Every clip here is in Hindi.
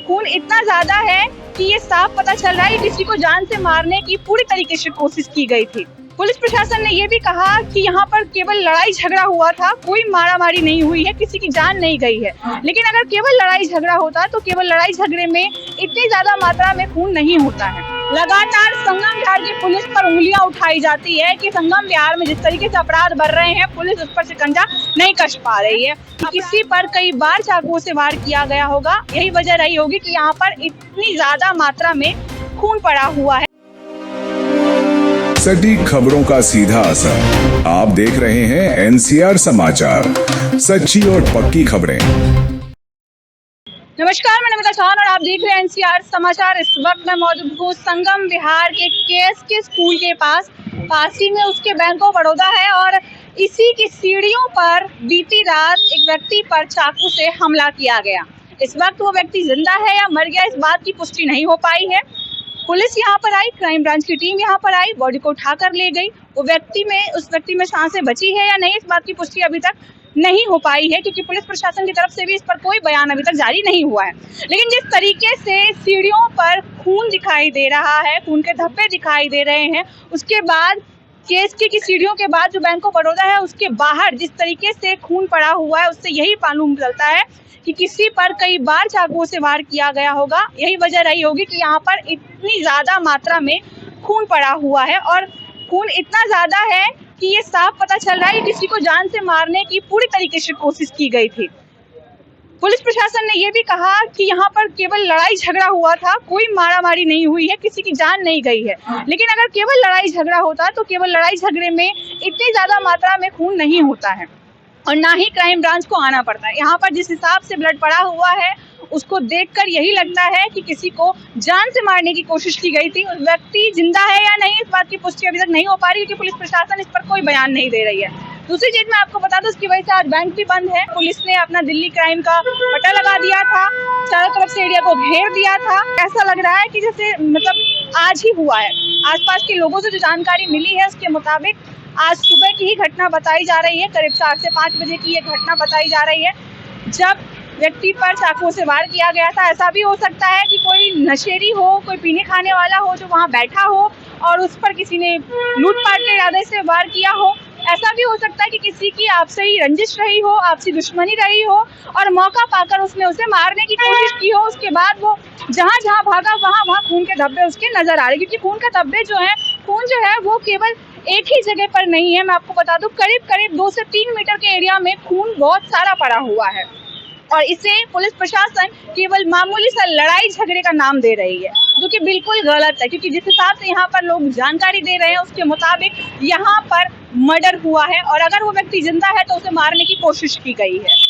खून इतना ज्यादा है कि ये साफ पता चल रहा है कि किसी को जान से मारने की पूरी तरीके से कोशिश की गई थी। पुलिस प्रशासन ने ये भी कहा कि यहाँ पर केवल लड़ाई झगड़ा हुआ था, कोई मारामारी नहीं हुई है, किसी की जान नहीं गई है। लेकिन अगर केवल लड़ाई झगड़ा होता तो केवल लड़ाई झगड़े में इतनी ज्यादा मात्रा में खून नहीं होता है। लगातार संगम बिहार की पुलिस पर उंगलियां उठाई जाती है कि संगम बिहार में जिस तरीके से अपराध बढ़ रहे हैं, पुलिस उस पर शिकंजा नहीं कस पा रही है। किसी पर कई बार चाकुओं से वार किया गया होगा, यही वजह रही होगी कि यहाँ पर इतनी ज्यादा मात्रा में खून पड़ा हुआ है। सटीक खबरों का सीधा असर। आप देख रहे हैं एनसीआर समाचार, सच्ची और पक्की खबरें। नमस्कार, मैं नमिता चौहान और आप देख रहे हैं एनसीआर समाचार। इस वक्त मैं मौजूद हूँ संगम बिहार के केएसके स्कूल के पास ही में उसके बैंक ऑफ बड़ौदा है और इसी की सीढ़ियों पर बीती रात एक व्यक्ति पर चाकू से हमला किया गया। इस वक्त वो व्यक्ति जिंदा है या मर गया, इस बात की पुष्टि नहीं हो पाई है। पुलिस यहाँ पर आई, क्राइम ब्रांच की टीम यहाँ पर आई, बॉडी को उठाकर ले गई। उस व्यक्ति में सांसें बची है या नहीं, इस बात की पुष्टि अभी तक नहीं हो पाई है, क्योंकि पुलिस प्रशासन की तरफ से भी इस पर कोई बयान अभी तक जारी नहीं हुआ है। लेकिन जिस तरीके से सीढ़ियों पर खून दिखाई दे रहा है, खून के धब्बे दिखाई दे रहे हैं, उसके बाद केएसके की सीढ़ियों के बाद जो बैंक ऑफ बड़ौदा है उसके बाहर जिस तरीके से खून पड़ा हुआ है, उससे यही मालूम चलता है कि किसी पर कई बार चाकुओं से वार किया गया होगा। यही वजह रही होगी कि यहाँ पर इतनी ज्यादा मात्रा में खून पड़ा हुआ है और खून इतना ज्यादा है कि ये साफ पता चल रहा है कि किसी को जान से मारने की पूरी तरीके से कोशिश की गई थी। पुलिस प्रशासन ने ये भी कहा कि यहाँ पर केवल लड़ाई झगड़ा हुआ था, कोई मारामारी नहीं हुई है, किसी की जान नहीं गई है। लेकिन अगर केवल लड़ाई झगड़ा होता तो केवल लड़ाई झगड़े में इतनी ज्यादा मात्रा में खून नहीं होता है और ना ही क्राइम ब्रांच को आना पड़ता है। यहाँ पर जिस हिसाब से ब्लड पड़ा हुआ है उसको देखकर यही लगता है कि किसी को जान से मारने की कोशिश की गई थी। उस व्यक्ति जिंदा है या नहीं, इस बात की पुष्टि अभी तक नहीं हो पा रही, क्योंकि पुलिस प्रशासन इस पर कोई बयान नहीं दे रही है। दूसरी चीज मैं आपको बता दूं, इसकी वजह से आज बैंक भी बंद है। पुलिस ने अपना दिल्ली क्राइम का पट्टा लगा दिया था, चारों तरफ से एरिया को घेर दिया था। ऐसा लग रहा है कि जैसे आज ही हुआ है। आसपास के लोगों से जो जानकारी मिली है उसके मुताबिक आज सुबह की ही घटना बताई जा रही है। करीब 4 से 5 बजे की ये घटना बताई जा रही है, जब व्यक्ति पर चाकुओं से वार किया गया था। ऐसा भी हो सकता है कि कोई नशेड़ी हो, कोई पीने खाने वाला हो जो वहां बैठा हो और उस पर किसी ने लूटपाट के इरादे से वार किया हो। ऐसा भी हो सकता है कि किसी की आपसी रंजिश रही हो, आपसी दुश्मनी रही हो और मौका पाकर उसने उसे मारने की कोशिश की हो। उसके बाद वो जहां जहां भागा वहां खून के धब्बे उसके नजर आ रहे, क्योंकि खून का धब्बे खून जो है वो केवल एक ही जगह पर नहीं है। मैं आपको बता दूं, करीब 2 से 3 मीटर के एरिया में खून बहुत सारा पड़ा हुआ है और इसे पुलिस प्रशासन केवल मामूली सा लड़ाई झगड़े का नाम दे रही है, जो कि बिल्कुल गलत है। क्योंकि जिस हिसाब से यहाँ पर लोग जानकारी दे रहे हैं उसके मुताबिक यहाँ पर मर्डर हुआ है और अगर वो व्यक्ति जिंदा है तो उसे मारने की कोशिश की गई है।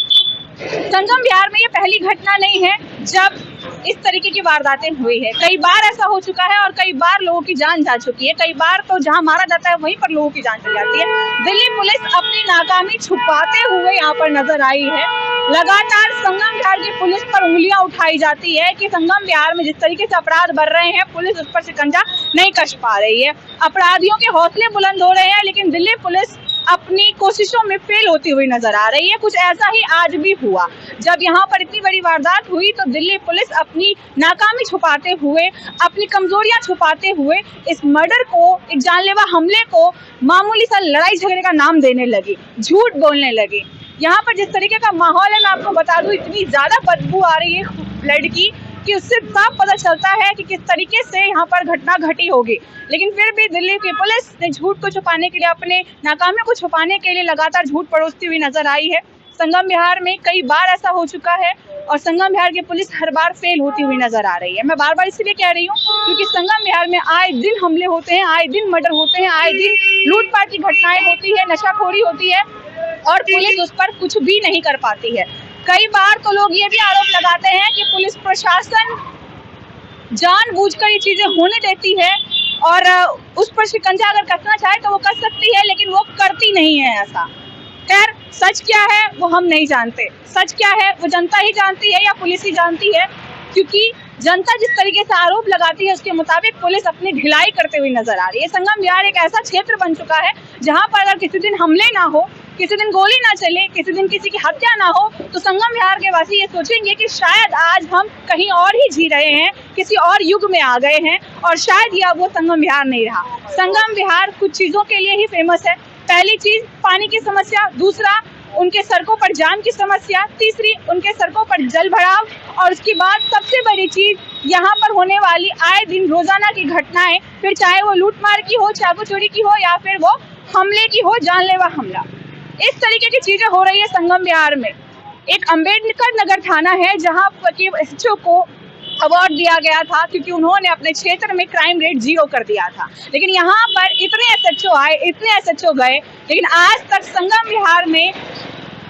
संगम बिहार में ये पहली घटना नहीं है जब इस तरीके की वारदातें हुई है। कई बार ऐसा हो चुका है और कई बार लोगों की जान जा चुकी है। कई बार तो जहां मारा जाता है वहीं पर लोगों की जान चली जाती है। दिल्ली पुलिस अपनी नाकामी छुपाते हुए यहाँ पर नजर आई है। लगातार संगम बिहार की पुलिस पर उंगलियां उठाई जाती है कि संगम बिहार में जिस तरीके से अपराध बढ़ रहे हैं, पुलिस उस पर शिकंजा नहीं कस पा रही है। अपराधियों के हौसले बुलंद हो रहे हैं, लेकिन दिल्ली पुलिस अपनी कोशिशों में फेल होती हुई नजर आ रही है। कुछ ऐसा ही आज भी हुआ। जब यहाँ पर इतनी बड़ी वारदात हुई तो दिल्ली पुलिस अपनी नाकामी छुपाते हुए, अपनी कमजोरियां छुपाते हुए इस मर्डर को, एक जानलेवा हमले को मामूली सा लड़ाई झगड़े का नाम देने लगी, झूठ बोलने लगी। यहाँ पर जिस तरीके का माहौल है, मैं आपको बता दूं, इतनी ज्यादा बदबू आ रही है ब्लड की कि उससे साफ पता चलता है कि किस तरीके से यहाँ पर घटना घटी होगी। लेकिन फिर भी दिल्ली की पुलिस ने झूठ को छुपाने के लिए, अपने नाकामी को छुपाने के लिए लगातार झूठ परोसती हुई नजर आई है। संगम बिहार में कई बार ऐसा हो चुका है और संगम बिहार की पुलिस हर बार फेल होती हुई नजर आ रही है। मैं बार बार इसलिए कह रही हूँ क्योंकि संगम बिहार में आए दिन हमले होते हैं, आए दिन मर्डर होते हैं, आए दिन लूटपाट की घटनाएं होती है, नशाखोरी होती है और पुलिस उस पर कुछ भी नहीं कर पाती है। कई बार तो लोग ये भी आरोप लगाते हैं कि पुलिस प्रशासन जानबूझकर ये चीजें होने देती है और उस पर शिकंजा अगर कसना चाहे तो वो कस सकती है, लेकिन वो करती नहीं है ऐसा। खैर, सच क्या है वो हम नहीं जानते। सच क्या है वो जनता ही जानती है या पुलिस ही जानती है, क्योंकि जनता जिस तरीके से आरोप लगाती है उसके मुताबिक पुलिस अपनी ढिलाई करते हुए नजर आ रही है। संगम बिहार एक ऐसा क्षेत्र बन चुका है जहां पर अगर किसी दिन हमले ना हो किसी दिन गोली ना चले, किसी दिन किसी की हत्या ना हो, तो संगम विहार के वासी ये सोचेंगे कि शायद आज हम कहीं और ही जी रहे हैं, किसी और युग में आ गए हैं, और शायद यह वो संगम विहार नहीं रहा। संगम विहार कुछ चीज़ों के लिए ही फेमस है। पहली चीज़ पानी की समस्या, दूसरा उनके सड़कों पर जाम की समस्या, तीसरी उनके सड़कों पर जल भराव, और उसके बाद सबसे बड़ी चीज़ यहाँ पर होने वाली आए दिन रोजाना की घटनाएं, फिर चाहे वो लूटमार की हो, चाकू चोरी की हो, या फिर वो हमले की हो, जानलेवा हमला। इस तरीके की चीजें हो रही है संगम विहार में। एक अम्बेडकर नगर थाना है जहाँ के एसएचओ को अवार्ड दिया गया था क्योंकि उन्होंने अपने क्षेत्र में क्राइम रेट 0 कर दिया था, लेकिन यहाँ पर इतने एसएचओ आए, इतने एसएचओ गए, लेकिन आज तक संगम विहार में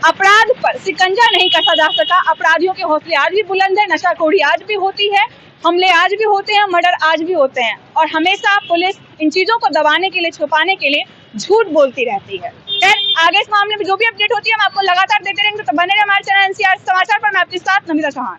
अपराध पर शिकंजा नहीं कसा जा सका। अपराधियों के हौसले आज भी बुलंद है, नशाखोरी आज भी होती है, हमले आज भी होते हैं, मर्डर आज भी होते हैं, और हमेशा पुलिस इन चीजों को दबाने के लिए, छुपाने के लिए झूठ बोलती रहती है। खैर, आगे इस मामले में जो भी अपडेट होती है हम आपको लगातार देते रहेंगे, तो बने रहे हमारे चैनल एनसीआर समाचार पर। मैं आपके साथ नमिता चौहान।